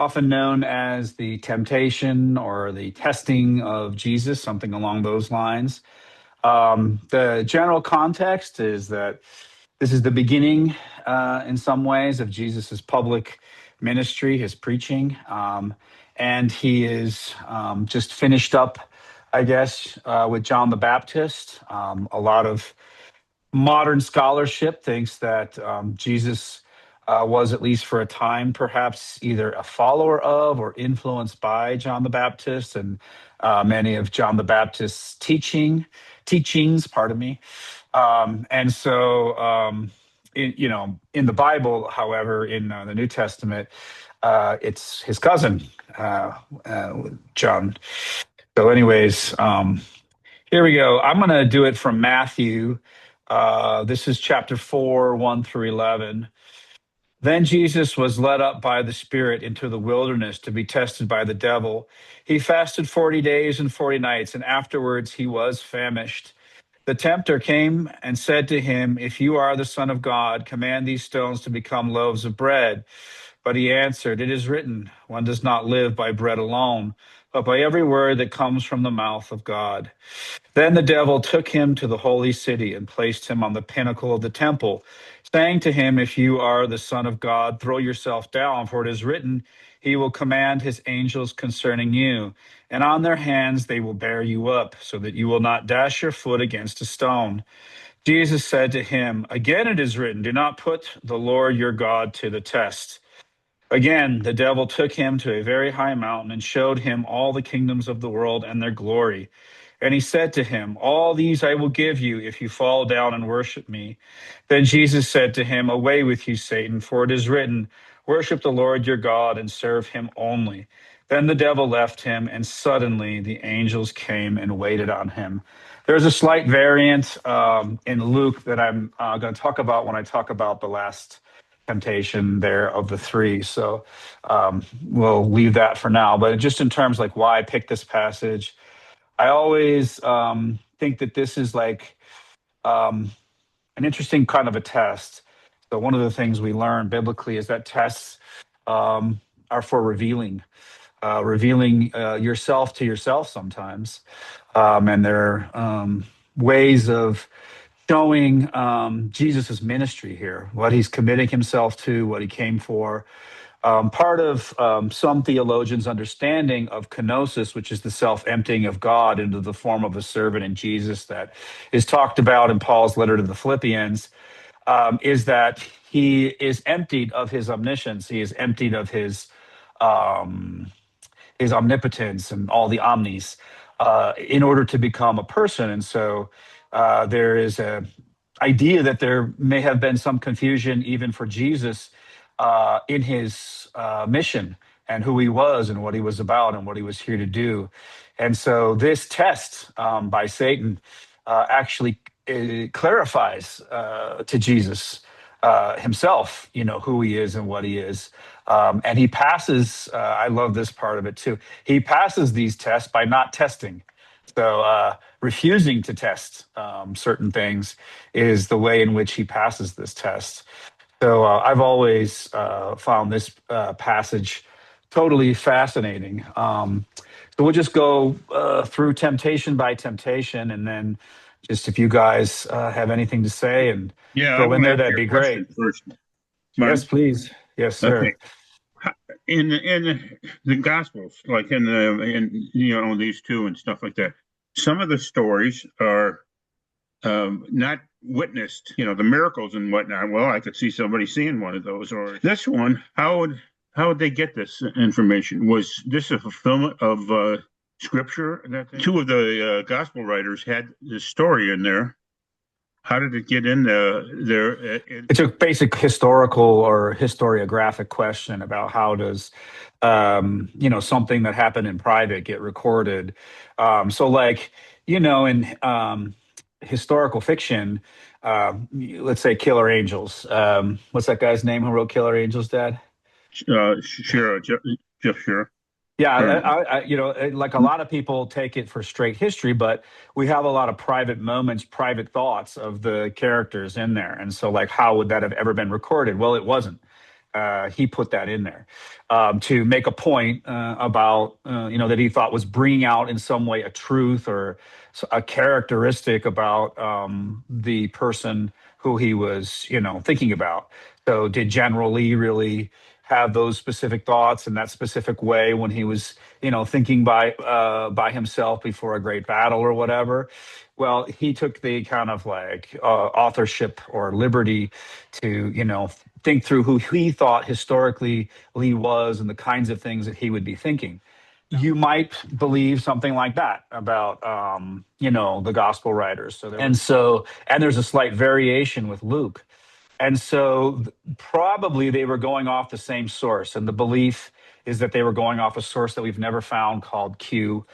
often known as the temptation or the testing of Jesus, something along those lines. The general context is that this is the beginning, in some ways, of Jesus's public ministry, his preaching. And he is just finished up, I guess, with John the Baptist. A lot of modern scholarship thinks that Jesus was, at least for a time, perhaps either a follower of or influenced by John the Baptist, and many of John the Baptist's teachings. Pardon me. And so, in the Bible, however, in the New Testament, it's his cousin, John. So, anyways, here we go. I'm going to do it from Matthew. This is chapter 4, 1 through 11. Then Jesus was led up by the Spirit into the wilderness to be tested by the devil. He fasted 40 days and 40 nights, and afterwards he was famished. The tempter came and said to him, "If you are the Son of God, command these stones to become loaves of bread." But he answered, "It is written, one does not live by bread alone, but by every word that comes from the mouth of God." Then the devil took him to the holy city and placed him on the pinnacle of the temple, saying to him, "If you are the Son of God, throw yourself down, for it is written, he will command his angels concerning you, and on their hands they will bear you up, so that you will not dash your foot against a stone." Jesus said to him, "Again it is written, do not put the Lord your God to the test." Again, the devil took him to a very high mountain and showed him all the kingdoms of the world and their glory. And he said to him, "All these I will give you if you fall down and worship me." Then Jesus said to him, "Away with you, Satan, for it is written, worship the Lord your God and serve him only." Then the devil left him, and suddenly the angels came and waited on him. There's a slight variant in Luke that I'm going to talk about when I talk about the last temptation there of the three. So we'll leave that for now. But just in terms like why I picked this passage, I always think that this is like an interesting kind of a test. So one of the things we learn biblically is that tests are for revealing yourself to yourself sometimes. And there are ways of showing Jesus's ministry here, what he's committing himself to, what he came for. Part of some theologians' understanding of kenosis, which is the self-emptying of God into the form of a servant in Jesus that is talked about in Paul's letter to the Philippians, is that he is emptied of his omniscience. He is emptied of his omnipotence and all the omnis in order to become a person. And so there is a idea that there may have been some confusion even for Jesus in his mission and who he was and what he was about and what he was here to do. And so this test by Satan actually clarifies to Jesus himself, who he is and what he is. And he passes, I love this part of it too. He passes these tests by not testing. So refusing to test certain things is the way in which he passes this test. So I've always found this passage totally fascinating. So we'll just go through temptation by temptation, and then just if you guys have anything to say and Yeah, I throw in want to there, ask that'd you a be great. question first, Yes, Martin. please. Yes, Okay. sir. In the Gospels, like in these two and stuff like that, some of the stories are not witnessed. The miracles and whatnot. Well, I could see somebody seeing one of those. Or this one, how would they get this information? Was this a fulfillment of scripture? That two of the gospel writers had this story in there. How did it get in there? It's a basic historical or historiographic question about how does something that happened in private get recorded. So like, in historical fiction, let's say Killer Angels. What's that guy's name who wrote Killer Angels, Dad? Sure, Jeff, sure. Yeah, Or, like a lot of people take it for straight history, but we have a lot of private moments, private thoughts of the characters in there. And so, like, how would that have ever been recorded? Well, it wasn't. he put that in there to make a point about that he thought was bringing out in some way a truth or a characteristic about the person who he was thinking about. So did General Lee really have those specific thoughts in that specific way when he was thinking by himself before a great battle or whatever? Well, he took the kind of like authorship or liberty to think through who he thought historically Lee was and the kinds of things that he would be thinking. You might believe something like that about the gospel writers. And there's a slight variation with Luke. And so probably they were going off the same source. And the belief is that they were going off a source that we've never found called Q,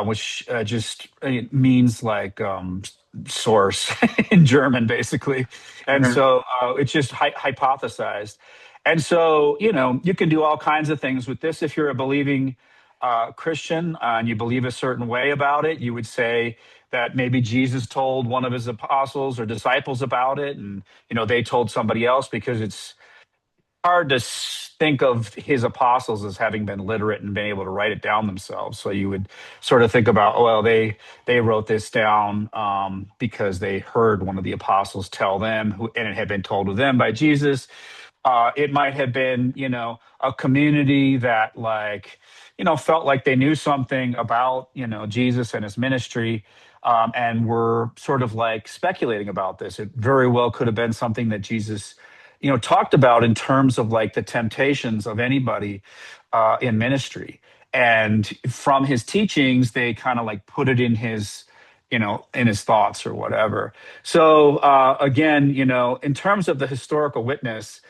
which just means like source in German, basically. And so it's just hypothesized. And so, you can do all kinds of things with this. If you're a believing Christian and you believe a certain way about it, you would say that maybe Jesus told one of his apostles or disciples about it, and they told somebody else, because it's hard to think of his apostles as having been literate and been able to write it down themselves. So you would sort of think about, oh, well, they wrote this down because they heard one of the apostles tell them, and it had been told to them by Jesus. It might have been, a community that felt like they knew something about, Jesus and his ministry, and were sort of like speculating about this. It very well could have been something that Jesus, talked about in terms of like the temptations of anybody in ministry. And from his teachings, they kind of like put it in his, in his thoughts or whatever. So again, in terms of the historical witness,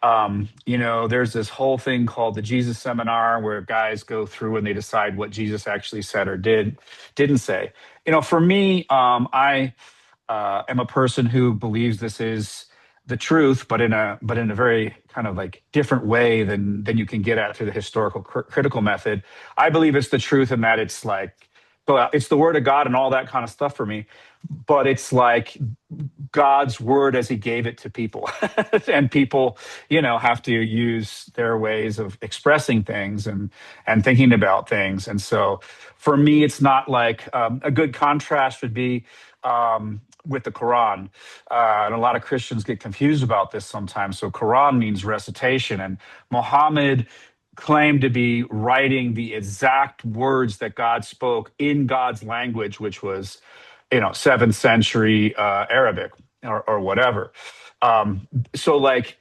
there's this whole thing called the Jesus Seminar where guys go through and they decide what Jesus actually said or didn't say. For me, I am a person who believes this is the truth, but in a very kind of like different way than you can get at through the historical critical method. I believe it's the truth in that it's like, well, it's the word of God and all that kind of stuff for me, but it's like God's word as he gave it to people. And people, have to use their ways of expressing things and thinking about things. And so for me, it's not like a good contrast would be with the Quran. And a lot of Christians get confused about this sometimes. So Quran means recitation, and Muhammad claimed to be writing the exact words that God spoke in God's language, which was 7th century Arabic or whatever. So like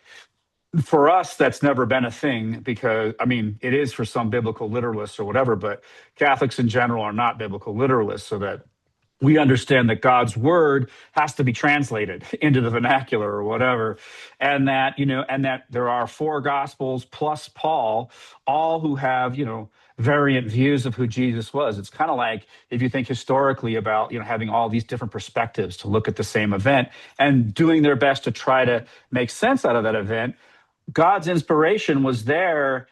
for us, that's never been a thing, because it is for some biblical literalists or whatever, but Catholics in general are not biblical literalists, so that we understand that God's word has to be translated into the vernacular or whatever. And that, and that there are 4 gospels plus Paul, all who have, variant views of who Jesus was. It's kind of like if you think historically about, having all these different perspectives to look at the same event and doing their best to try to make sense out of that event. God's inspiration was there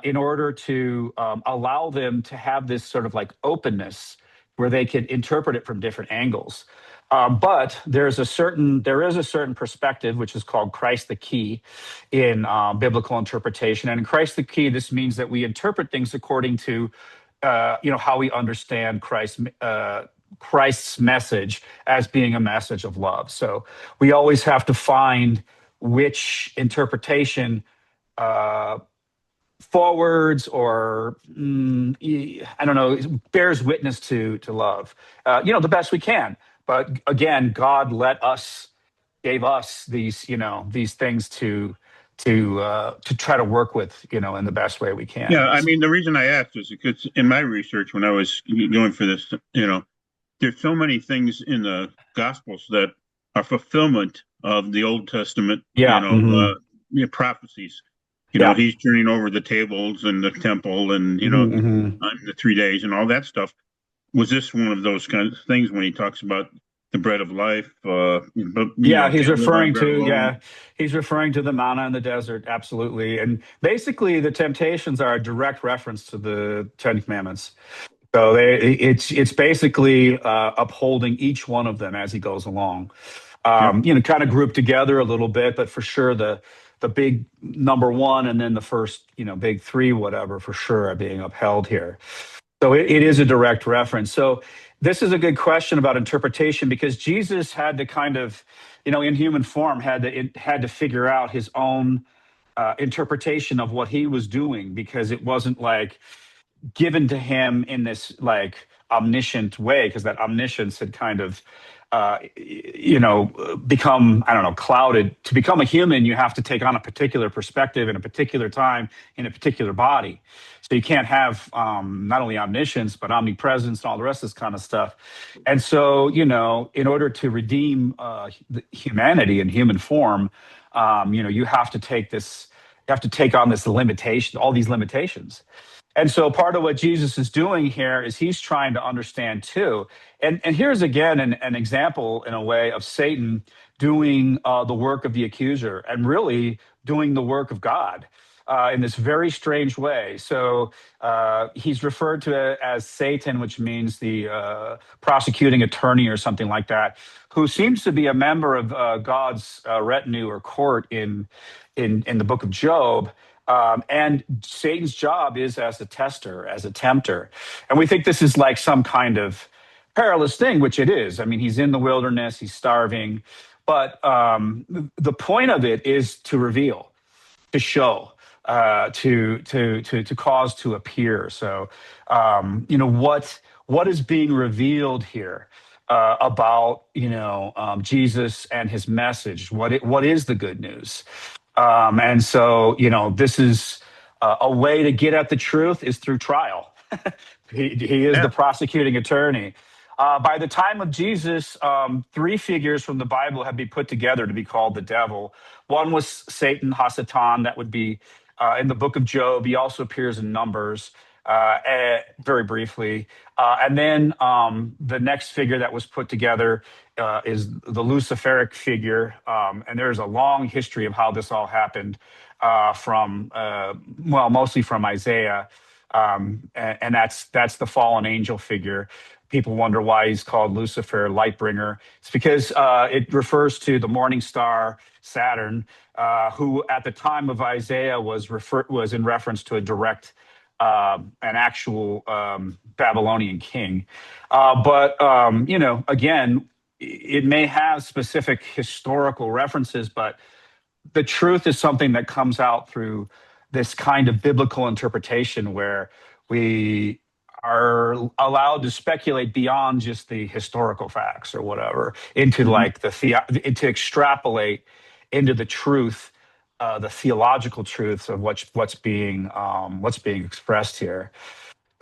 in order to allow them to have this sort of like openness where they could interpret it from different angles. But there is a certain perspective, which is called Christ the key in biblical interpretation. And in Christ the key, this means that we interpret things according to how we understand Christ's message as being a message of love. So we always have to find which interpretation forwards or I don't know, bears witness to love, the best we can. But again, God gave us these, these things to try to work with, in the best way we can. Yeah, the reason I asked is because in my research, when I was going for this, there's so many things in the Gospels that are fulfillment of the Old Testament, prophecies. He's turning over the tables and the temple and, on the 3 days and all that stuff. Was this one of those kind of things when he talks about the bread of life? He's referring to the manna in the desert. Absolutely. And basically the temptations are a direct reference to the 10 Commandments. So it's basically upholding each one of them as he goes along. Kind of grouped together a little bit, but for sure the the big number one and then the first, big three, whatever, for sure are being upheld here. So it is a direct reference. So this is a good question about interpretation, because Jesus had to kind of, in human form, had to figure out his own interpretation of what he was doing, because it wasn't like given to him in this like omniscient way, because that omniscience had kind of become, I don't know, clouded. To become a human, you have to take on a particular perspective in a particular time in a particular body. So you can't have not only omniscience but omnipresence and all the rest of this kind of stuff. And so, in order to redeem humanity in human form, you have to take on this limitation, all these limitations. And so part of what Jesus is doing here is he's trying to understand too. And here's again an example in a way of Satan doing the work of the accuser and really doing the work of God in this very strange way. So he's referred to as Satan, which means the prosecuting attorney or something like that, who seems to be a member of God's retinue or court in the book of Job. And Satan's job is as a tester, as a tempter. And we think this is like some kind of perilous thing, which it is. I mean, he's in the wilderness, he's starving. But the point of it is to reveal, to show, to cause to appear. So, what is being revealed here about, Jesus and his message? What is the good news? And so, this is a way to get at the truth is through trial. He is Yeah. the prosecuting attorney. By the time of Jesus, three figures from the Bible have been put together to be called the devil. One was Satan, Hasatan, that would be in the book of Job. He also appears in Numbers very briefly. And then the next figure that was put together is the Luciferic figure. And there's a long history of how this all happened mostly from Isaiah. And that's the fallen angel figure. People wonder why he's called Lucifer, light bringer. It's because it refers to the morning star Saturn, who at the time of Isaiah was in reference to an actual Babylonian king. But again, it may have specific historical references, but the truth is something that comes out through this kind of biblical interpretation where we are allowed to speculate beyond just the historical facts or whatever into like to extrapolate into the truth, the theological truths of what's being expressed here.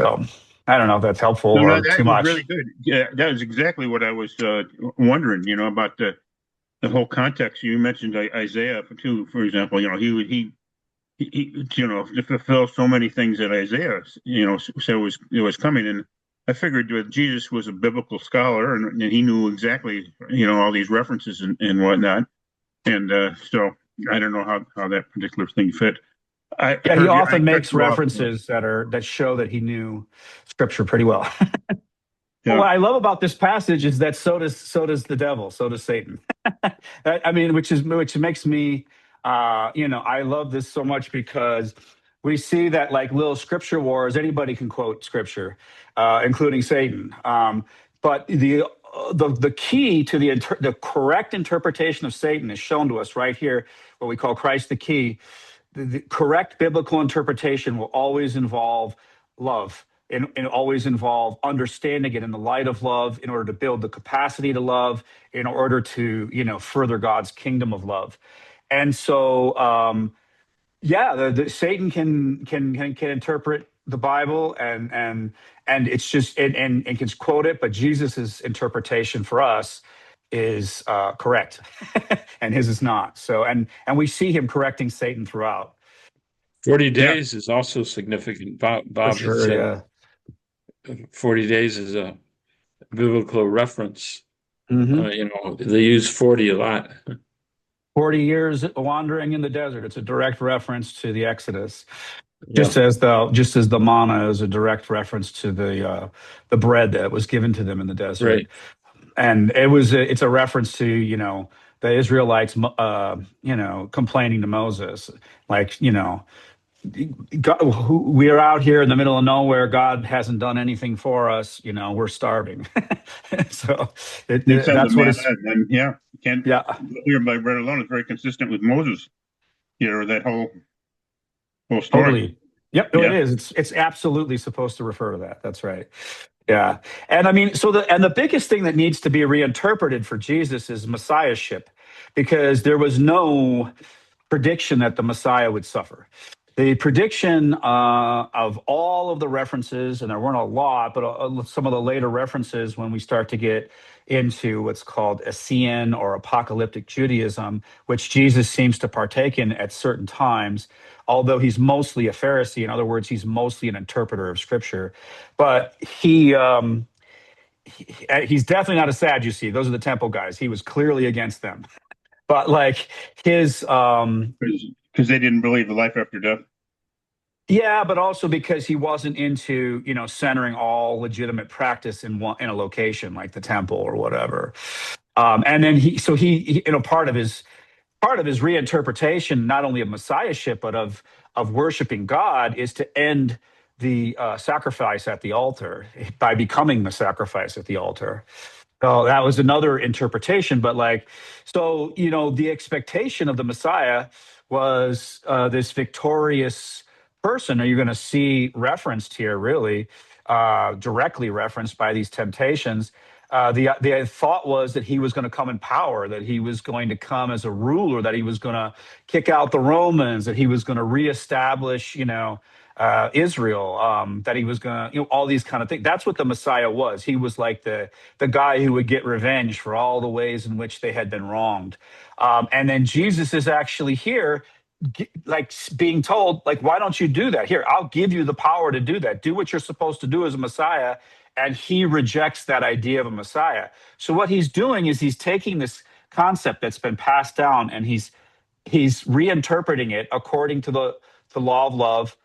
So I don't know if that's helpful No, or that too was really much. good. Yeah, that is exactly what I was wondering, about the whole context. You mentioned Isaiah too, for example. He to fulfill so many things that Isaiah, said was coming. And I figured that Jesus was a biblical scholar, and he knew exactly, all these references and whatnot. And so I don't know how that particular thing fit. I Yeah, he heard you. I often cut makes you off. references that show that he knew scripture pretty well. Well, Yeah. what I love about this passage is that so does the devil, so does Satan. I mean, which makes me, I love this so much because we see that like little scripture wars. Anybody can quote scripture, including Satan. But the key to the correct interpretation of Satan is shown to us right here, what we call Christ the key. The correct biblical interpretation will always involve love and always involve understanding it in the light of love in order to build the capacity to love, in order to further God's kingdom of love. And so the Satan can interpret the Bible and it's just and can quote it, but Jesus's interpretation for us is correct and his is not. So and we see him correcting Satan throughout. 40 Yeah. days is also significant. Bob For had sure, said yeah. 40 days is a biblical reference. Mm-hmm. They use 40 a lot. 40 years wandering in the desert. It's a direct reference to the Exodus. Yeah. Just as the manna is a direct reference to the bread that was given to them in the desert. Right. And it's a reference to, the Israelites, complaining to Moses, like, God, we are out here in the middle of nowhere. God hasn't done anything for us. We're starving. So They send the that's what manna, it's. and then you can't Yeah, here by bread alone is very consistent with Moses. That whole story. totally. Yep. No, it Yeah. is. It's absolutely supposed to refer to that. That's right. Yeah. And I mean, the biggest thing that needs to be reinterpreted for Jesus is messiahship, because there was no prediction that the Messiah would suffer. The prediction of all of the references, and there weren't a lot, but some of the later references when we start to get into what's called Essene or apocalyptic Judaism, which Jesus seems to partake in at certain times, although he's mostly a Pharisee. In other words, he's mostly an interpreter of Scripture. But he's definitely not a Sadducee. Those are the temple guys. He was clearly against them. But like his Because they didn't believe the life after death. yeah, but also because he wasn't into, centering all legitimate practice in a location like the temple or whatever. And then part of his reinterpretation, not only of messiahship but of worshiping God, is to end the sacrifice at the altar by becoming the sacrifice at the altar. So that was another interpretation. But the expectation of the Messiah was this victorious person. Are you going to see referenced here, really directly referenced by these temptations? The thought was that he was going to come in power, that he was going to come as a ruler, that he was going to kick out the Romans, that he was going to reestablish, Israel, that he was going to, all these kind of things. That's what the Messiah was. He was like the guy who would get revenge for all the ways in which they had been wronged. And then Jesus is actually here, like being told, like, why don't you do that? Here, I'll give you the power to do that. Do what you're supposed to do as a Messiah. And he rejects that idea of a Messiah. So what he's doing is he's taking this concept that's been passed down, and he's reinterpreting it according to the law of love.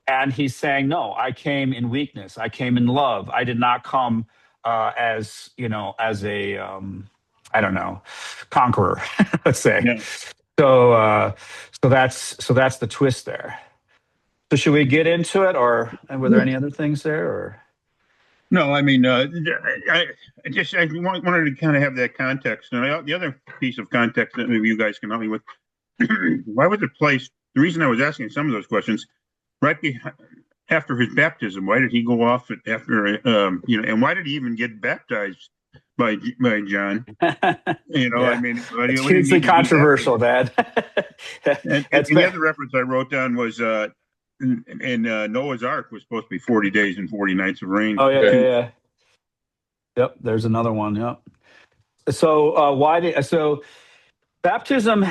And he's saying, no, I came in weakness. I came in love. I did not come as a, I don't know, conqueror, let's say. Yeah. So that's the twist there. So should we get into it, or were there any other things there, or? No, I mean, I wanted to kind of have that context. And the other piece of context that maybe you guys can help me with, why was it placed? The reason I was asking some of those questions, after his baptism, why did he go off after, and why did he even get baptized by John? Yeah. I mean, It's hugely controversial, Dad. And the other reference I wrote down was in Noah's Ark was supposed to be 40 days and 40 nights of rain. Oh, yeah. Yep, there's another one. Yep. So baptism,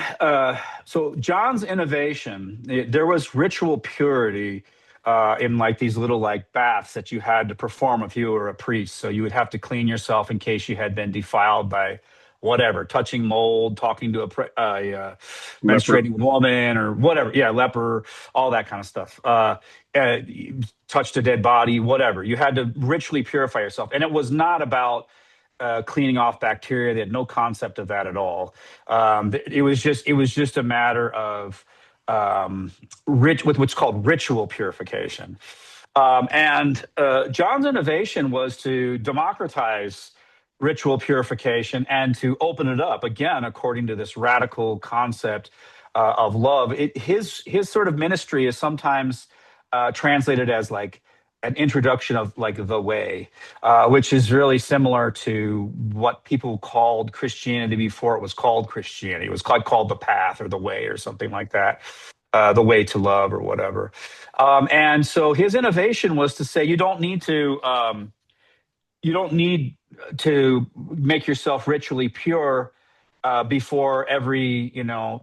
so John's innovation, there was ritual purity in like these little like baths that you had to perform if you were a priest. So you would have to clean yourself in case you had been defiled by whatever, touching mold, talking to a menstruating woman or whatever. Yeah, leper, all that kind of stuff. Touched a dead body, whatever. You had to ritually purify yourself. And it was not about cleaning off bacteria. They had no concept of that at all. It was just a matter of with what's called ritual purification. And John's innovation was to democratize ritual purification and to open it up again according to this radical concept of love. His sort of ministry is sometimes translated as like an introduction of like the way, which is really similar to what people called Christianity before it was called Christianity. It was called the path or the way or something like that, the way to love or whatever. And so his innovation was to say you don't need to make yourself ritually pure before every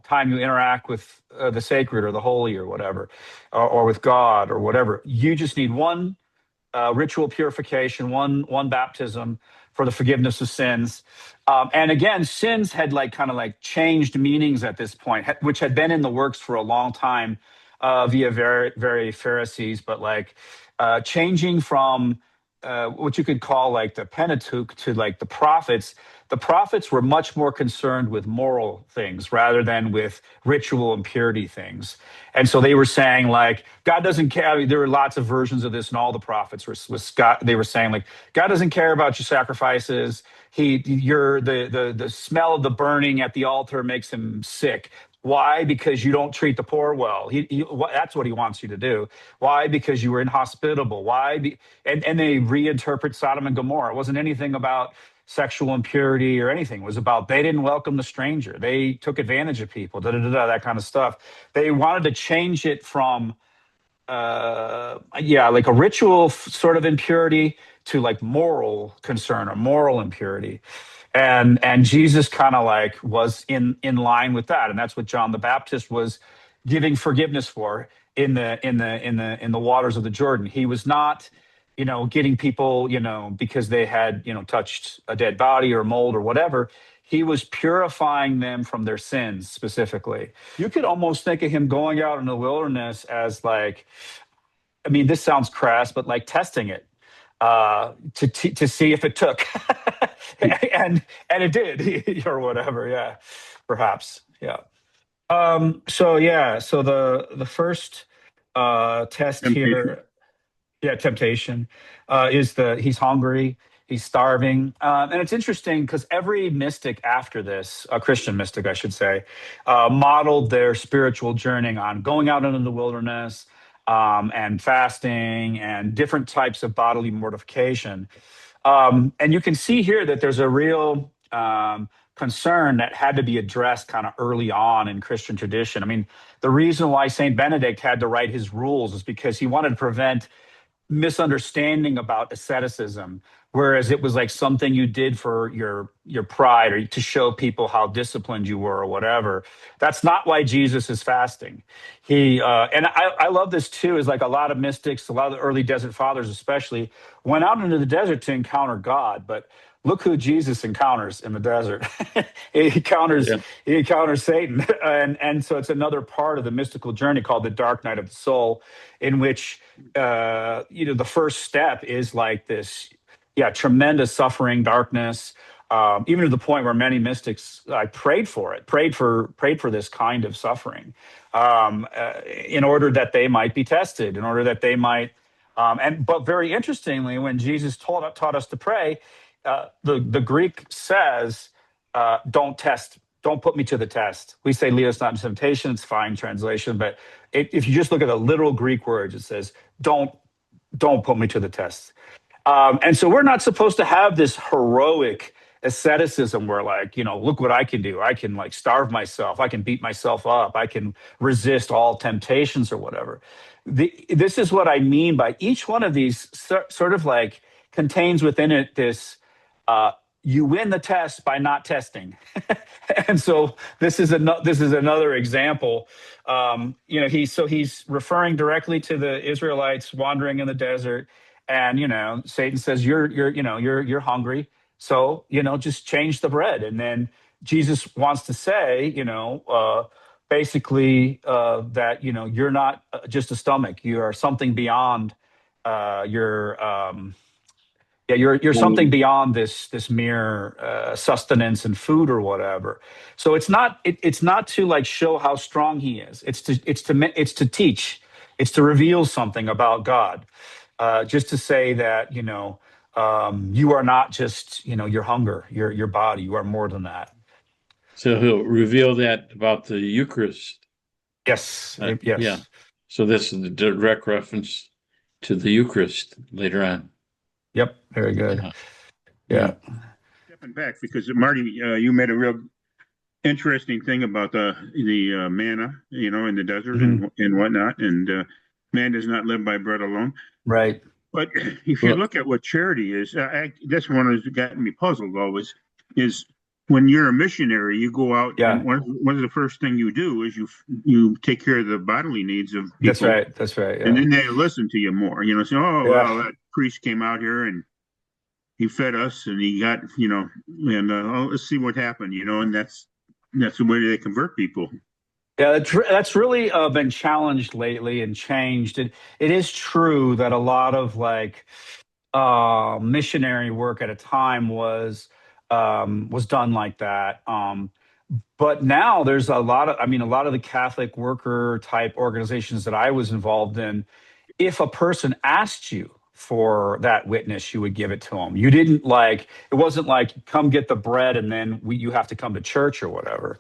time you interact with the sacred or the holy or whatever, or with God or whatever. You just need one ritual purification, one baptism for the forgiveness of sins. And again, sins had kind of changed meanings at this point, which had been in the works for a long time via very, very Pharisees, but changing from what you could call like the Pentateuch to like the prophets were much more concerned with moral things rather than with ritual and purity things. And so they were saying like God doesn't care. I mean, there were lots of versions of this, and all the prophets was God. They were saying like God doesn't care about your sacrifices. The smell of the burning at the altar makes him sick. Why? Because you don't treat the poor well. That's what he wants you to do. Why? Because you were inhospitable. Why? And they reinterpret Sodom and Gomorrah. It wasn't anything about sexual impurity or anything. It was about they didn't welcome the stranger. They took advantage of people, that kind of stuff. They wanted to change it from like a ritual sort of impurity to like moral concern or moral impurity. And Jesus kind of like was in line with that. And that's what John the Baptist was giving forgiveness for in the waters of the Jordan. He was not, getting people, because they had, touched a dead body or mold or whatever. He was purifying them from their sins specifically. You could almost think of him going out in the wilderness as like, I mean, this sounds crass, but like testing it to see if it took, and it did, or whatever. Yeah, perhaps. Yeah. So the first test Temptation. here, temptation, is he's hungry, he's starving, and it's interesting because every mystic after this, a Christian mystic, I should say, modeled their spiritual journeying on going out into the wilderness, and fasting and different types of bodily mortification. And you can see here that there's a real concern that had to be addressed kind of early on in Christian tradition. I mean, the reason why Saint Benedict had to write his rules is because he wanted to prevent misunderstanding about asceticism, whereas it was like something you did for your pride or to show people how disciplined you were or whatever. That's not why Jesus is fasting. I love this too, is like a lot of mystics, a lot of the early desert fathers especially, went out into the desert to encounter God, but look who Jesus encounters in the desert. he encounters Yeah. he encounters Satan, and so it's another part of the mystical journey called the dark night of the soul, in which the first step is like this, tremendous suffering, darkness, even to the point where many mystics prayed for this kind of suffering, in order that they might be tested, in order that they might, but very interestingly, when Jesus taught us to pray, the Greek says, don't put me to the test. We say, lead us not into temptation. It's fine translation. But if you just look at the literal Greek words, it says, don't put me to the test. And so we're not supposed to have this heroic asceticism where like, look what I can do. I can like starve myself. I can beat myself up. I can resist all temptations or whatever. This is what I mean by each one of these sort of like contains within it this, you win the test by not testing. And so this is another example. He's referring directly to the Israelites wandering in the desert, and Satan says you're hungry, so just change the bread. And then Jesus wants to say basically that you're not just a stomach, you are something beyond your you're something beyond this mere sustenance and food or whatever. So it's not to like show how strong he is. It's to teach. It's to reveal something about God. Just to say that you are not just your hunger, your body. You are more than that. So he'll reveal that about the Eucharist. Yes. Yes. Yeah. So this is the direct reference to the Eucharist later on. Yep. Very good. Yeah. Stepping back, because Marty, you made a real interesting thing about the manna, in the desert and whatnot, and man does not live by bread alone. Right. But if you look at what charity is, that's one that's gotten me puzzled always, is when you're a missionary, you go out, and one of the first thing you do is you take care of the bodily needs of people. That's right. Yeah. And then they listen to you more. So, well, that priest came out here and he fed us, and he got, and let's see what happened, and that's the way they convert people. Yeah, that's really been challenged lately and changed. It is true that a lot of like missionary work at a time was done like that. But now there's a lot of, I mean, a lot of the Catholic worker type organizations that I was involved in, if a person asked you for that witness, you would give it to them. You didn't like, it wasn't like, come get the bread and then you have to come to church or whatever.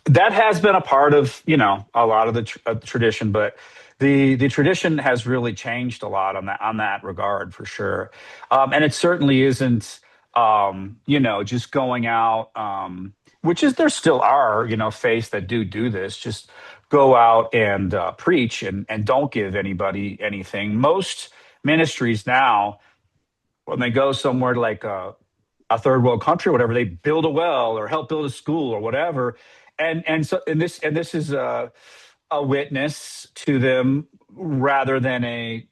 That has been a part of, a lot of the tradition, but the tradition has really changed a lot on that regard for sure. And it certainly isn't, just going out, which is, there still are, faiths that do this, just go out and preach and don't give anybody anything. Most ministries now, when they go somewhere like a third world country or whatever, they build a well or help build a school or whatever. And this is a witness to them rather than a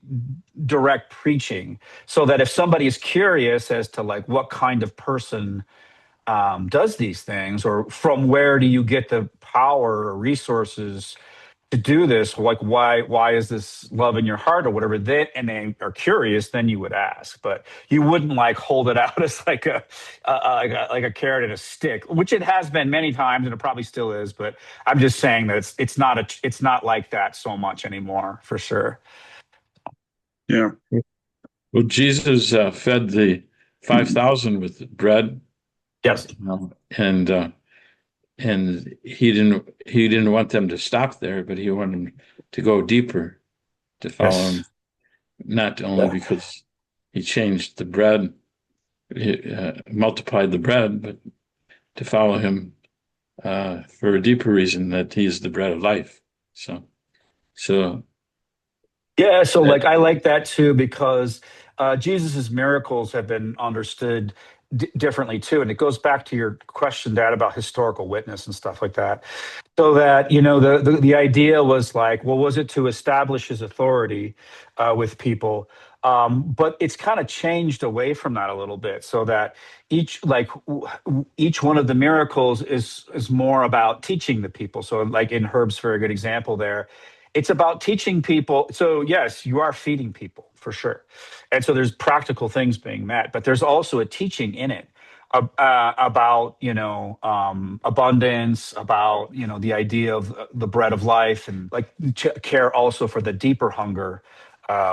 direct preaching, so that if somebody is curious as to like what kind of person does these things, or from where do you get the power or resources to do this, like why is this love in your heart or whatever, then and they are curious, then you would ask. But you wouldn't like hold it out as like a carrot and a stick, which it has been many times and it probably still is. But I'm just saying that it's not like that so much anymore, for sure. Yeah. Well, Jesus fed the 5,000 with bread. Yes. And he didn't want them to stop there, but he wanted them to go deeper, to follow him, not only because he changed the bread, multiplied the bread, but to follow him for a deeper reason, that he is the bread of life. So yeah, so like I like that too, because Jesus's miracles have been understood differently too, and it goes back to your question, Dad, about historical witness and stuff like that. So that the idea was like, well, was it to establish his authority with people? But it's kind of changed away from that a little bit, so that each one of the miracles is more about teaching the people. So like in Herb's very good example there, it's about teaching people. So yes, you are feeding people for sure, and so there's practical things being met, but there's also a teaching in it about abundance, about the idea of the bread of life, and like care also for the deeper hunger,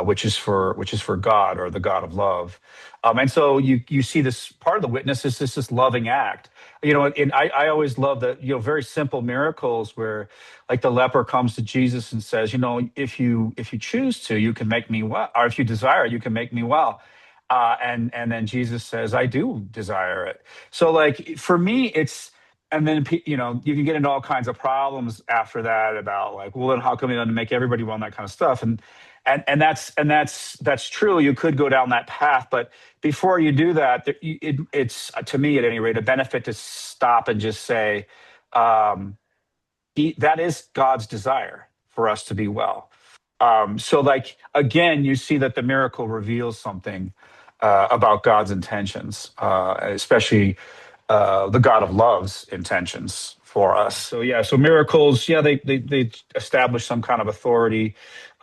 which is for God, or the God of love. And so you see this part of the witness is this loving act. And I always love the very simple miracles where, like, the leper comes to Jesus and says, if you choose to, you can make me well, or if you desire, you can make me well. And then Jesus says, I do desire it. So like for me, it's, and then you can get into all kinds of problems after that about like, well, then how come you don't make everybody well, and that kind of stuff. And that's true. You could go down that path, but before you do that, it's, to me at any rate, a benefit to stop and just say, that is God's desire for us to be well. So like, again, you see that the miracle reveals something about God's intentions, especially the God of love's intentions for us. So yeah, so miracles, yeah, they establish some kind of authority,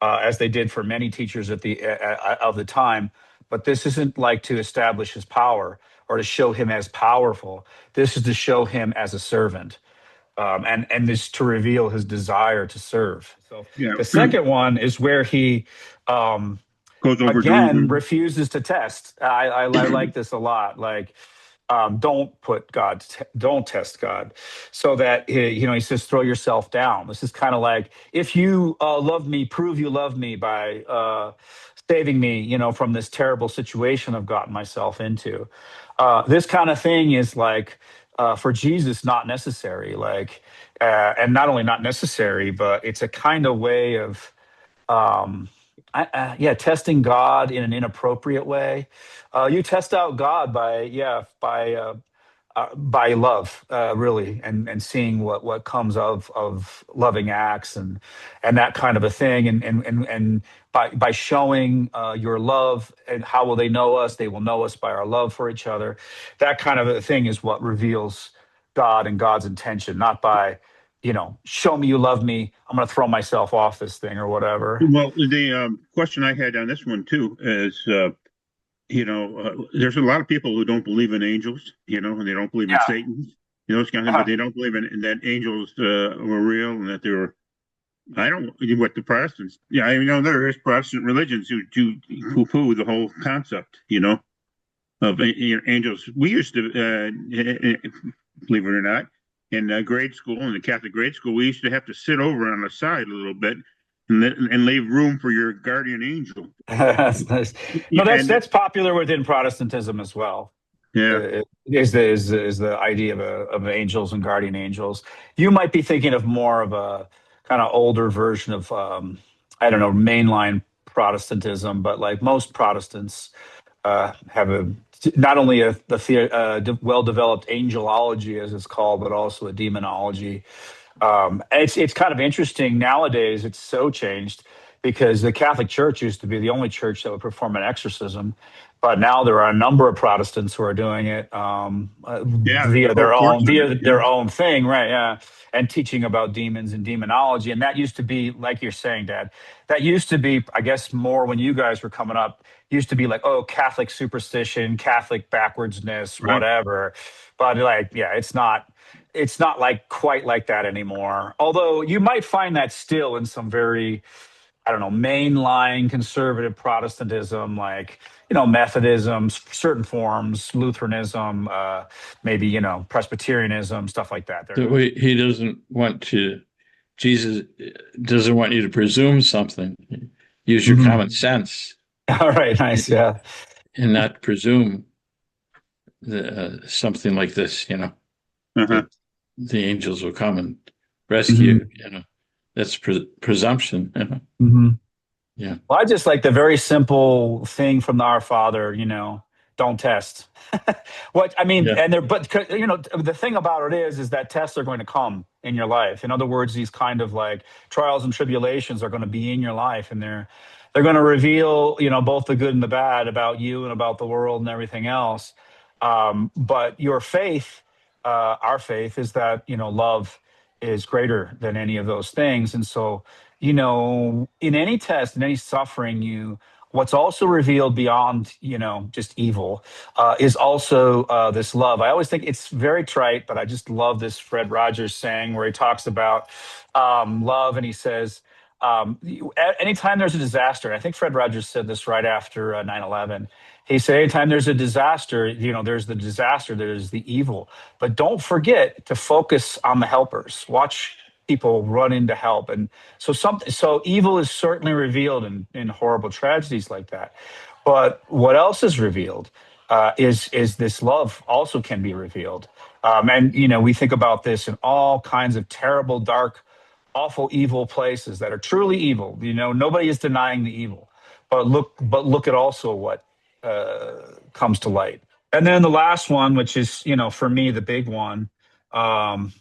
as they did for many teachers of the time. But this isn't like to establish his power or to show him as powerful. This is to show him as a servant, and this to reveal his desire to serve. So Yeah. the second one is where he Goes over again to refuses to test. I like this a lot. Like, don't test God, so that he says, throw yourself down. This is kind of like, if you love me, prove you love me by saving me, from this terrible situation I've gotten myself into. This kind of thing is like, for Jesus, not necessary. Like, and not only not necessary, but it's a kind of way of testing God in an inappropriate way. You test out God by love, really, and seeing what comes of loving acts, and that kind of a thing, and by showing your love. And how will they know us? They will know us by our love for each other. That kind of a thing is what reveals God and God's intention, not by show me you love me, I'm going to throw myself off this thing or whatever. well, the question I had on this one too is there's a lot of people who don't believe in angels, and they don't believe in Yeah. Satan, those kind of, but they don't believe in that angels were real and that they were. I don't what the Protestants. Yeah, I know there is Protestant religions who do poo-poo the whole concept, of angels. We used to, believe it or not, in grade school, in the Catholic grade school, we used to have to sit over on the side a little bit and leave room for your guardian angel. That's nice. No, Yeah, that's popular within Protestantism as well. yeah, Is the idea of angels and guardian angels. You might be thinking of more of a kind of older version of I don't know, mainline Protestantism, but like most Protestants have not only well-developed angelology, as it's called, but also a demonology. And it's kind of interesting nowadays. It's so changed because the Catholic Church used to be the only church that would perform an exorcism, but now there are a number of Protestants who are doing it yeah. via their own Portion of it, via yeah. their own thing, right? Yeah, and teaching about demons and demonology. And that used to be, like you're saying, Dad. That used to be, I guess, more when you guys were coming up. Used to be like, oh, Catholic superstition, Catholic backwardsness, Right. whatever. But like, yeah, it's not like quite like that anymore. Although you might find that still in some very, I don't know, mainline conservative Protestantism, like, Methodism, certain forms, Lutheranism, maybe, Presbyterianism, stuff like that. The way he doesn't want to, Jesus doesn't want you to presume something. Use your Mhm. common sense All right, nice, yeah. and not presume something like this, Uh-huh. that the angels will come and rescue Mhm. you, That's presumption, Mhm. Yeah. Well, I just like the very simple thing from the Our Father, don't test. What I mean, Yeah. and there, but the thing about it is that tests are going to come in your life. In other words, these kind of like trials and tribulations are going to be in your life, and they're going to reveal, both the good and the bad about you and about the world and everything else. But your faith, our faith, is that love is greater than any of those things, and so in any test, in any suffering, what's also revealed beyond, just evil, is also this love. I always think it's very trite, but I just love this Fred Rogers saying where he talks about love, and he says, anytime there's a disaster, and I think Fred Rogers said this right after 9/11. He said, anytime there's a disaster, there's the disaster, there's the evil. But don't forget to focus on the helpers. Watch people run in to help. And so evil is certainly revealed in horrible tragedies like that. But what else is revealed is this love also can be revealed. And we think about this in all kinds of terrible, dark, awful, evil places that are truly evil. Nobody is denying the evil, but look at also what comes to light. And then the last one, which is for me the big one, um,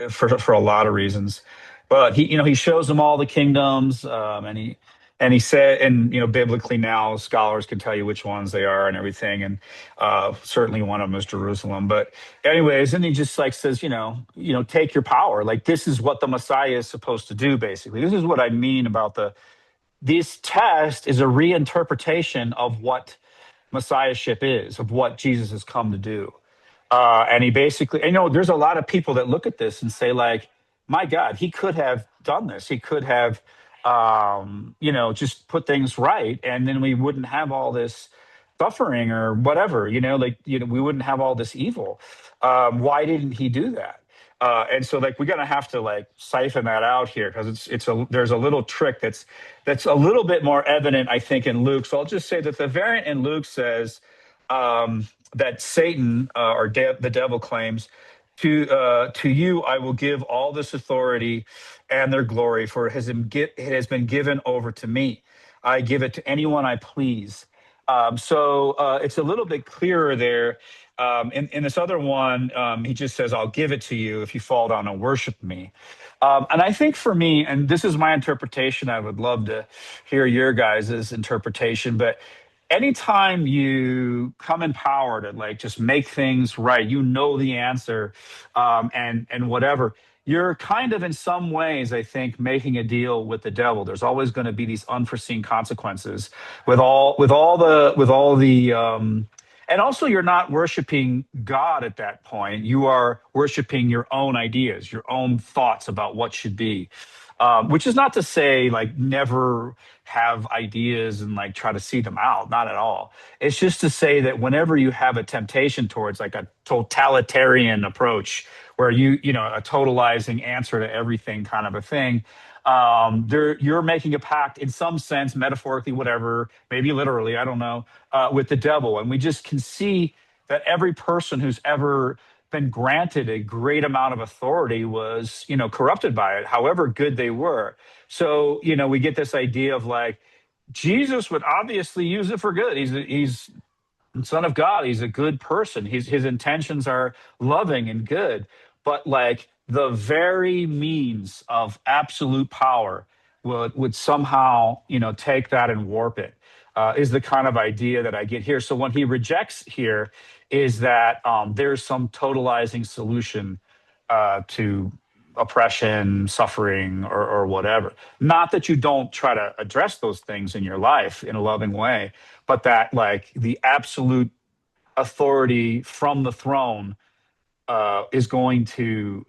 for a lot of reasons, but he shows them all the kingdoms, and he said, and biblically now scholars can tell you which ones they are and everything, and certainly one of them is Jerusalem. But anyways, and he just like says, take your power. Like this is what the Messiah is supposed to do. Basically, this is what I mean about this test is a reinterpretation of what messiahship is, of what Jesus has come to do. And he basically, and, there's a lot of people that look at this and say, like, my God, he could have done this. He could have, just put things right. And then we wouldn't have all this suffering or whatever, we wouldn't have all this evil. Why didn't he do that? And so like we're gonna have to like siphon that out here because there's a little trick that's a little bit more evident, I think, in Luke. So I'll just say that the variant in Luke says that Satan the devil claims to you I will give all this authority and their glory, for it has been given over to me. I give it to anyone I please. So it's a little bit clearer there. In this other one, he just says, I'll give it to you if you fall down and worship me. And I think for me, and this is my interpretation, I would love to hear your guys' interpretation, but anytime you come in power to like just make things right, the answer, and whatever, you're kind of in some ways, I think, making a deal with the devil. There's always going to be these unforeseen consequences with all the and also you're not worshiping God at that point. You are worshiping your own ideas, your own thoughts about what should be. Which is not to say like never have ideas and like try to see them out, not at all. It's just to say that whenever you have a temptation towards like a totalitarian approach where a totalizing answer to everything kind of a thing, there you're making a pact in some sense, metaphorically, whatever, maybe literally, I don't know, with the devil. And we just can see that every person who's ever been granted a great amount of authority was, corrupted by it, however good they were. So, we get this idea of like, Jesus would obviously use it for good. He's Son of God. He's a good person. His intentions are loving and good. But like the very means of absolute power would somehow, take that and warp it. Is the kind of idea that I get here. So when he rejects here, is that there's some totalizing solution to oppression, suffering, or whatever. Not that you don't try to address those things in your life in a loving way, but that like the absolute authority from the throne is going to,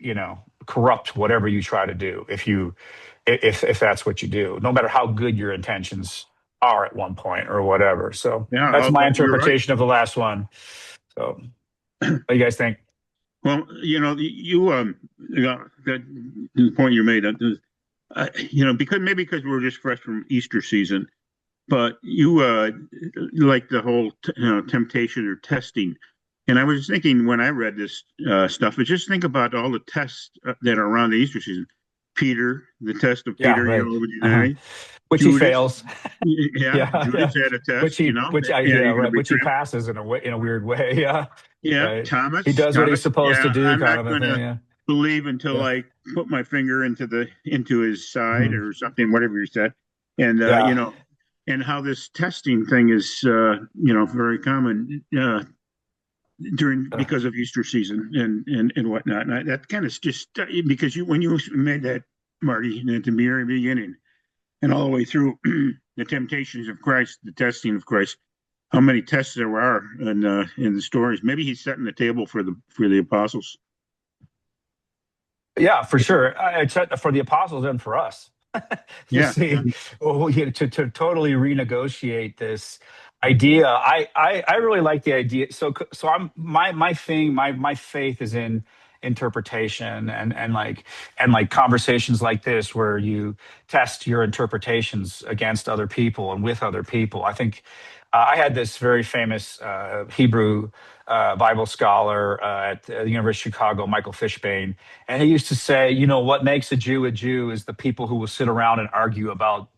corrupt whatever you try to do if that's what you do, no matter how good your intentions are at one point or whatever. So Yeah, that's my you're right. interpretation of the last one. So what do you guys think? Well, that point you made, because we're just fresh from Easter season, but you like the whole temptation or testing. And I was thinking when I read this stuff, I just think about all the tests that are around the Easter season. Peter, the test of Yeah, Peter, right. with humanity. Which Judas, he fails. yeah, Judas had a test, Which he, which I, yeah, yeah, you're gonna right. Which he betray him. passes in a weird way. Yeah, Yeah, right. He Thomas, does what he's supposed to yeah, do, I'm kind not of a thing. gonna Yeah, believe until yeah, I put my finger into his side mhm, or something, whatever you said. And yeah. and how this testing thing is very common Uh, because of Easter season and whatnot. And that kind of just because when you made that, Marty, at the very beginning and all the way through the temptations of Christ, the testing of Christ, how many tests there are in the stories. Maybe he's setting the table for the apostles. Yeah, for sure. For the apostles and for us. You Yeah, see, to totally renegotiate this idea. I really like the idea. So I'm my thing. My faith is in interpretation and like conversations like this where you test your interpretations against other people and with other people. I think I had this very famous Hebrew Bible scholar at the University of Chicago, Michael Fishbane, and he used to say, what makes a Jew is the people who will sit around and argue about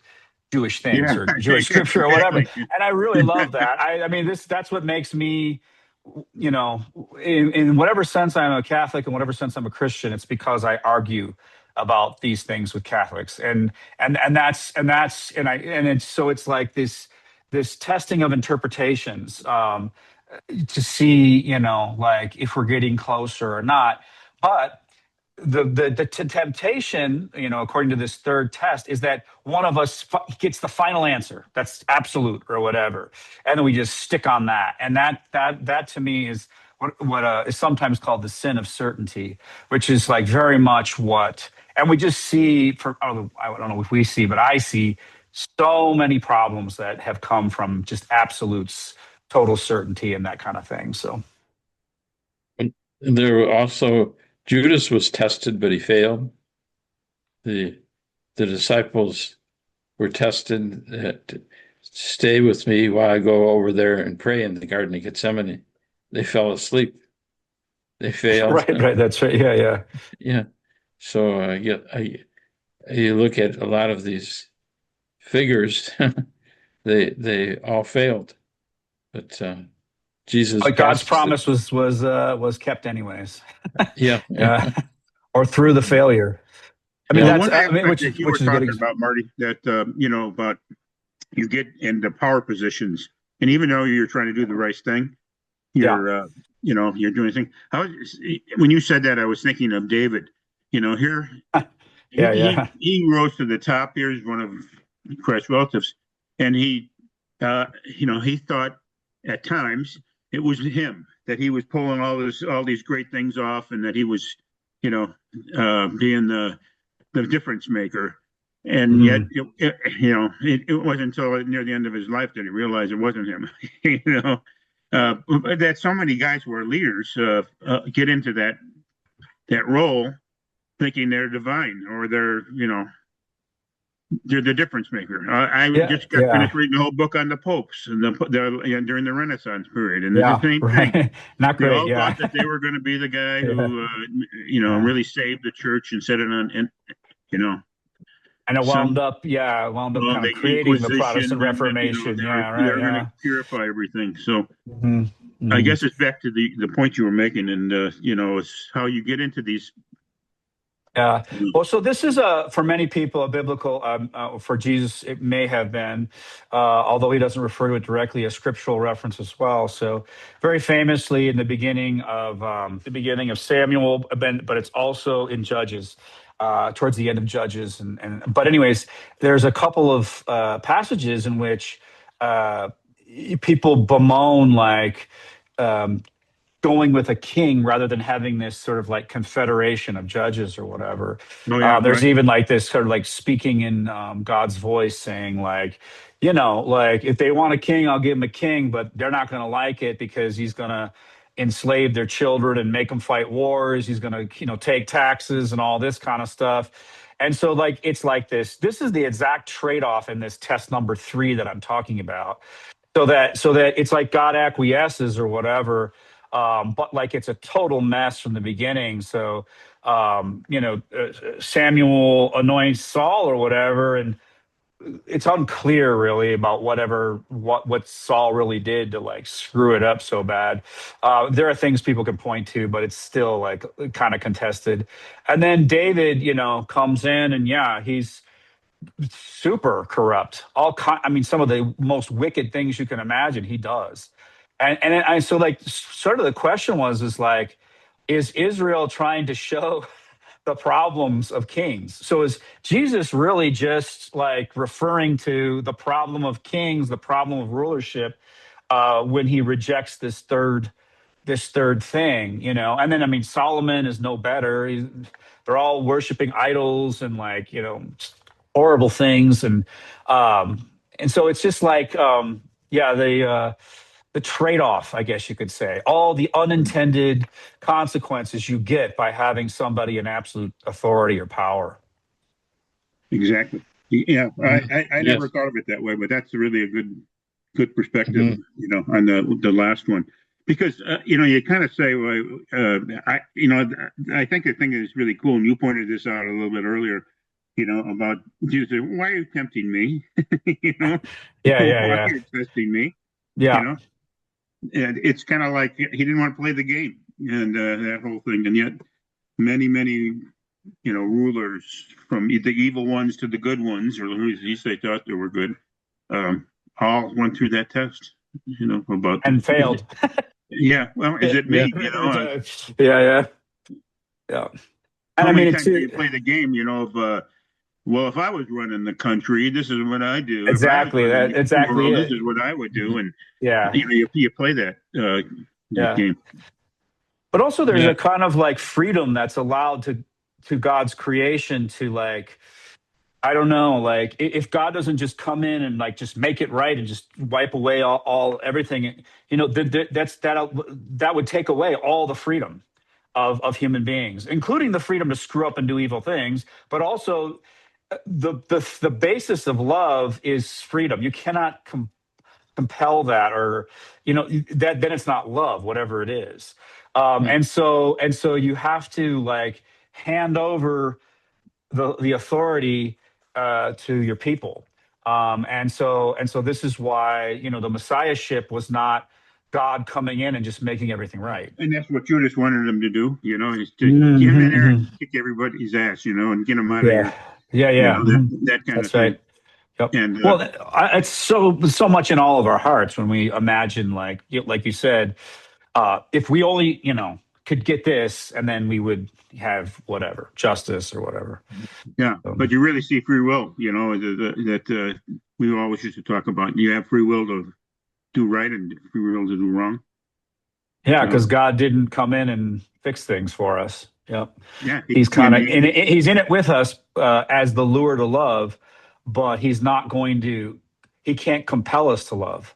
Jewish things yeah, or Jewish scripture or whatever. exactly. And I really love that. I mean, that's what makes me, you know, in whatever sense I'm a Catholic, in whatever sense I'm a Christian, it's because I argue about these things with Catholics, and it's so it's like this testing of interpretations to see, like if we're getting closer or not. But the temptation, according to this third test, is that one of us gets the final answer that's absolute or whatever, and then we just stick on that. And that to me is what is sometimes called the sin of certainty, which is like very much what. And we just see, I don't know if we see, but I see so many problems that have come from just absolutes, total certainty, and that kind of thing. So And there were also Judas was tested, but he failed. The disciples were tested. Stay with me while I go over there and pray in the Garden of Gethsemane. They fell asleep. They failed. right, that's right. Yeah. Yeah. So you look at a lot of these figures, they all failed, but Jesus But God's passes it. promise was kept anyways. Yeah. Yeah, or through the failure. I mean, Yeah. Well, that's one aspect that you were which is a good. talking about, Marty, that about you get into power positions, and even though you're trying to do the right thing, Yeah, you're you're doing a thing. When you said that, I was thinking of David. here Yeah, yeah. he rose to the top. Here's one of Christ's relatives, and he thought at times it was him, that he was pulling all these great things off, and that he was, being the difference maker. And yet, Mhm. it wasn't until near the end of his life that he realized it wasn't him. That so many guys who are leaders get into that role thinking they're divine, or they're the difference maker. I Yeah, just got yeah, finished reading the whole book on the popes and during the Renaissance period, and it's the yeah. same thing. Right. Not They great. all thought Yeah. that they were going to be the guy Yeah. who, Yeah. really saved the church and set it on, and you know, And it some wound up well, kind of the creating the Inquisition, Protestant and Reformation. Yeah, they right. were going to Yeah. purify everything. So Hmm. I Hmm. guess it's back to the point you were making, and it's how you get into these. Yeah. You know, Well, so this is for many people a biblical. For Jesus, it may have been, although he doesn't refer to it directly, a scriptural reference as well. So, very famously in the beginning of Samuel, but it's also in Judges, towards the end of Judges, but anyways, there's a couple of passages in which uh, people bemoan like. Um, Going with a king rather than having this sort of like confederation of judges or whatever. oh yeah, There's right. even like this sort of like speaking in God's voice saying like, like if they want a king, I'll give them a king, but they're not going to like it because he's going to enslave their children and make them fight wars. He's going to, take taxes and all this kind of stuff. And so like, it's like this is the exact trade-off in this test number 3 that I'm talking about, so that it's like God acquiesces or whatever, but like it's a total mess from the beginning. So Samuel anoints Saul or whatever, and it's unclear really about what Saul really did to like screw it up so bad. There are things people can point to, but it's still like kind of contested. And then David, comes in, and yeah, he's super corrupt. I mean, some of the most wicked things you can imagine, he does. So like, sort of the question is like, is Israel trying to show the problems of kings? So is Jesus really just like referring to the problem of kings, the problem of rulership, when he rejects this third thing, And then I mean, Solomon is no better. They're all worshiping idols and like, horrible things, and so it's just like, yeah, the trade-off, I guess you could say, all the unintended consequences you get by having somebody in absolute authority or power. Exactly. Yeah, Mhm. I never Yes. thought of it that way, but that's really a good perspective, Mhm. on the last one, because you kind of say, well, I think the thing that's really cool, and you pointed this out a little bit earlier, about Jesus. Why are you tempting me? you know, Yeah, yeah, why are yeah, you testing me? You yeah. know, and it's kind of like he didn't want to play the game, and that whole thing, and yet many rulers, from the evil ones to the good ones, or who at least they thought they were good, um, all went through that test. About And failed. yeah. Well, is Yeah, it yeah, me? yeah, yeah, yeah. And How I mean, many it's times do you play the game? Of well, if I was running the country, this is what I do. If I was exactly running that. the Exactly world, this is it. what I would do. Mhm. And Yeah, you play that yeah. game. But also, there's Yeah. a kind of like freedom that's allowed to God's creation to like, I don't know, like if God doesn't just come in and like just make it right and just wipe away all everything, that would take away all the freedom of human beings, including the freedom to screw up and do evil things. But also, the basis of love is freedom. You cannot compel that, or that then it's not love, whatever it is. Right. And so you have to like hand over the authority to your people. And so this is why the messiahship was not God coming in and just making everything right. And that's what Judas wanted him to do. Is to get him in there and Mhm. kick everybody's ass. And get him out of Yeah, here. yeah, yeah. Mhm. That kind of That's thing. right. Yep. And Well, it's so much in all of our hearts when we imagine, like you said, if we only, could get this, and then we would have whatever justice or whatever. Yeah, but you really see free will. That we always used to talk about. You have free will to do right and free will to do wrong. Yeah, because God didn't come in and fix things for us. Yep. Yeah, He's kind of he's in it with us as the lure to love, but he's not going to. He can't compel us to love.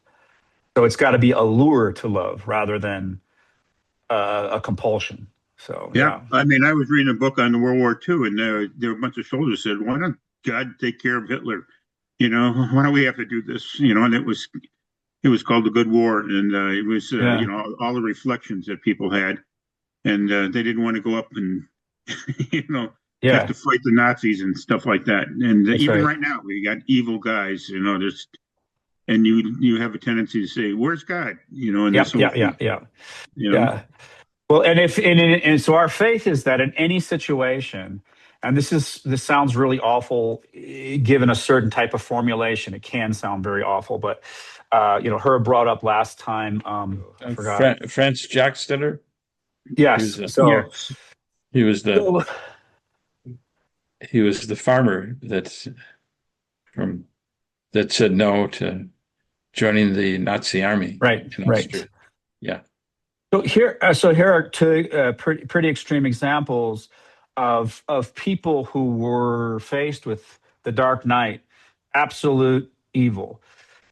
So it's got to be a lure to love rather than a compulsion. So yeah, I mean, I was reading a book on the World War II, and there were a bunch of soldiers said, "Why don't God take care of Hitler? Why do we have to do this?" And it was called the Good War, and it was all the reflections that people had, and they didn't want to go up and have to fight the Nazis and stuff like that. And even right now, we got evil guys, and you have a tendency to say, "Where's God?" Yeah. Well, and so our faith is that in any situation, and this sounds really awful, given a certain type of formulation. It can sound very awful, but Herb brought up last time. I forgot. Franz Jackstetter. Yes. He was the farmer that said no to joining the Nazi army. Right. Right. Yeah. So here are two pretty extreme examples of people who were faced with the dark night, absolute evil,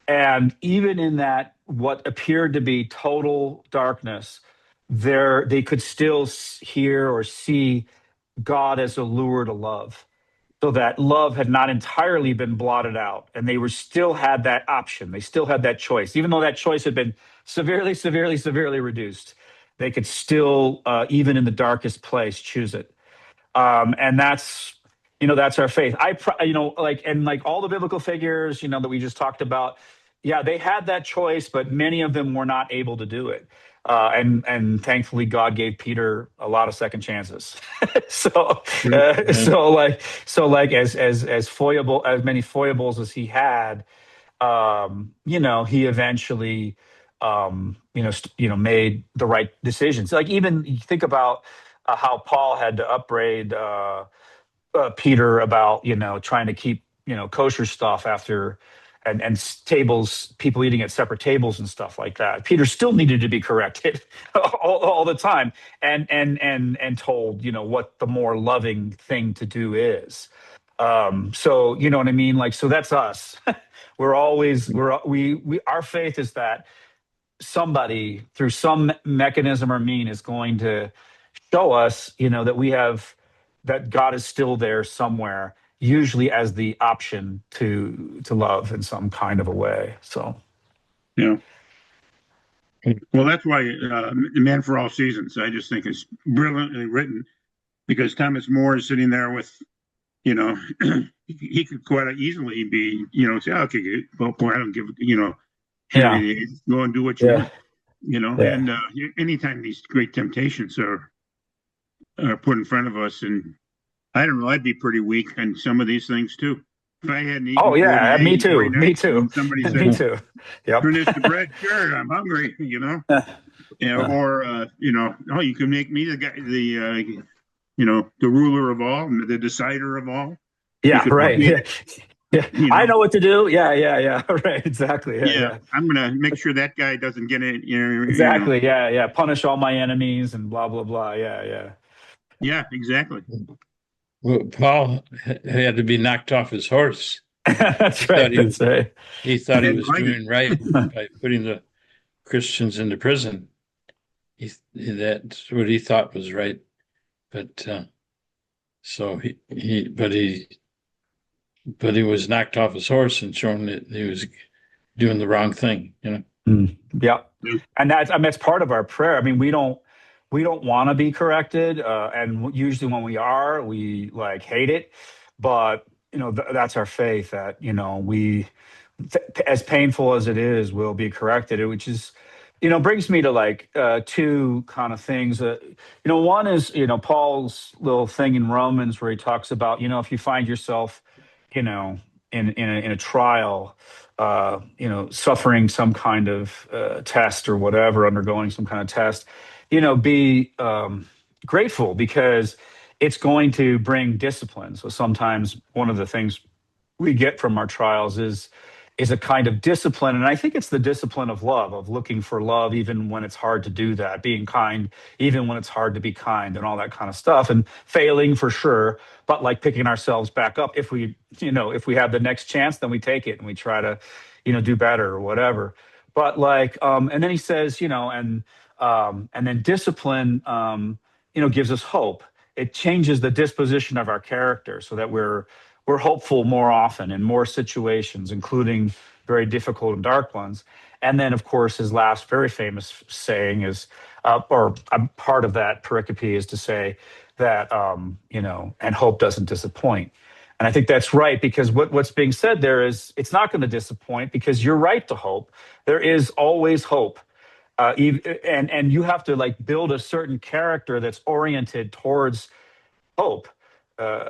and even in that what appeared to be total darkness, they could still hear or see God as a lure to love. So that love had not entirely been blotted out, and they still had that option. They still had that choice, even though that choice had been severely, severely, severely reduced. They could still, even in the darkest place, choose it, and that's our faith. Like all the biblical figures, that we just talked about. Yeah, they had that choice, but many of them were not able to do it. And thankfully, God gave Peter a lot of second chances. So as many foibles as he had, he eventually, made the right decisions. Like even you think about how Paul had to upbraid Peter about trying to keep kosher stuff after. And tables, people eating at separate tables and stuff like that. Peter still needed to be corrected all the time, and told what the more loving thing to do is. So you know what I mean. Like, so that's us. Our faith is that somebody through some mechanism or mean is going to show us that God is still there somewhere, usually as the option to love in some kind of a way. So yeah, well, that's why Man for All Seasons, I just think is brilliantly written, because Thomas More is sitting there with he could quite easily be say, okay, well, boy, I don't give go and do what you want, and anytime these great temptations are put in front of us, and I don't know, I'd be pretty weak on some of these things too. If I hadn't eaten. Oh yeah, me too. Me too. Somebody said, me too. Yep. Turn this to bread. Sure, I'm hungry. Or you can make me the guy, the ruler of all, the decider of all. Yeah, right. Yeah. I know what to do. Yeah. Right. Exactly. Yeah. I'm gonna make sure that guy doesn't get it. Exactly. Yeah. Punish all my enemies and blah blah blah. Yeah. Yeah. Exactly. Well, Paul had to be knocked off his horse. That's right. He thought he was doing right by putting the Christians into prison. That's what he thought was right, but he was knocked off his horse and shown that he was doing the wrong thing. Yeah, and that's part of our prayer. I mean, we don't want to be corrected, and usually when we are, we hate it. But that's our faith that we, as painful as it is, will be corrected. Which is, brings me to two kind of things. One is Paul's little thing in Romans where he talks about if you find yourself in a trial, suffering some kind of test or whatever, undergoing some kind of test. be grateful, because it's going to bring discipline. So sometimes one of the things we get from our trials is a kind of discipline, and I think it's the discipline of love, of looking for love even when it's hard to do that, being kind even when it's hard to be kind, and all that kind of stuff, and failing for sure, but like picking ourselves back up. If we have the next chance, then we take it and we try to do better or whatever. But like and then he says, and then discipline gives us hope. It changes the disposition of our character so that we're hopeful more often in more situations, including very difficult and dark ones. And then, of course, his last very famous saying is, or a part of that pericope is to say that, and hope doesn't disappoint. And I think that's right, because what's being said there is it's not going to disappoint, because you're right to hope. There is always hope. And you have to like build a certain character that's oriented towards hope,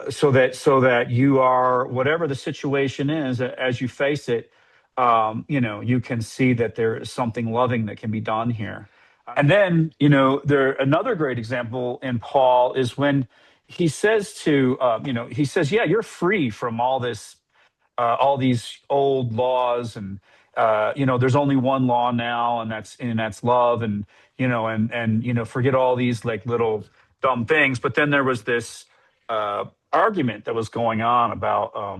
so that you are, whatever the situation is, as you face it, you can see that there is something loving that can be done here. And then another great example in Paul is when he says yeah, you're free from all these old laws, and there's only one law now, and that's love, and forget all these like little dumb things. But then there was this argument that was going on about,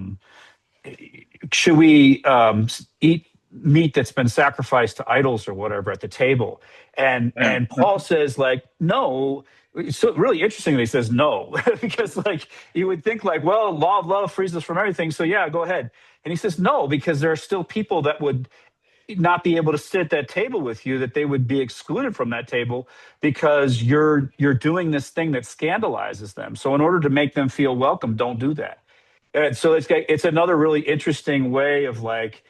should we eat meat that's been sacrificed to idols or whatever at the table, and Paul says like no. So really interestingly, he says no, because like you would think like, well, law of love frees us from everything, so yeah, go ahead. And he says no, because there are still people that would not be able to sit at that table with you, that they would be excluded from that table because you're doing this thing that scandalizes them. So in order to make them feel welcome, don't do that. And so it's another really interesting way of like,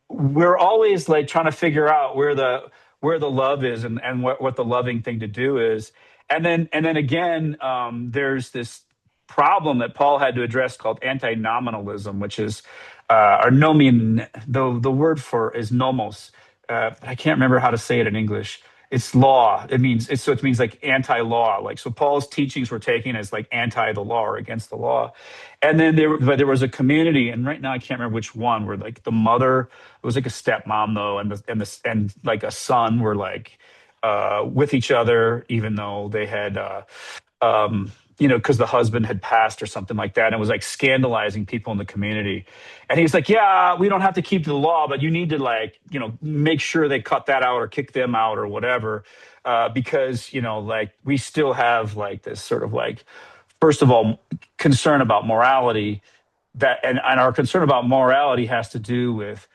we're always like trying to figure out where the love is, and what the loving thing to do is. And then again, there's this problem that Paul had to address called antinomianism, which is or nomen. The word for is nomos. I can't remember how to say it in English. It's law. It means like anti-law. Like, so Paul's teachings were taken as like anti the law or against the law. And then there was a community, and right now I can't remember which one, where like the mother, it was like a stepmom though, and like a son were like with each other, even though they had because the husband had passed or something like that, and it was like scandalizing people in the community. And he's like, yeah, we don't have to keep the law, but you need to like, make sure they cut that out or kick them out or whatever, because like we still have like this sort of like, first of all, concern about morality, that and our concern about morality has to do with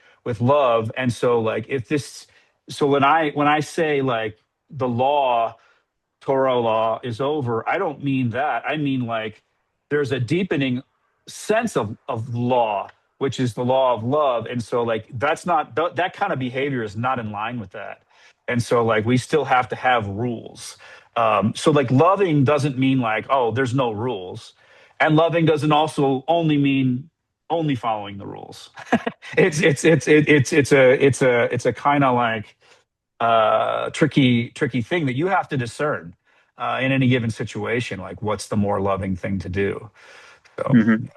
love. And so like when I say like the law, Torah law is over, I don't mean that. I mean like there's a deepening sense of law, which is the law of love. And so like that's not that kind of behavior is not in line with that. And so like we still have to have rules. So like loving doesn't mean like, oh, there's no rules. And loving doesn't also only mean only following the rules. It's a kind of like tricky thing that you have to discern in any given situation, like what's the more loving thing to do. So Mhm.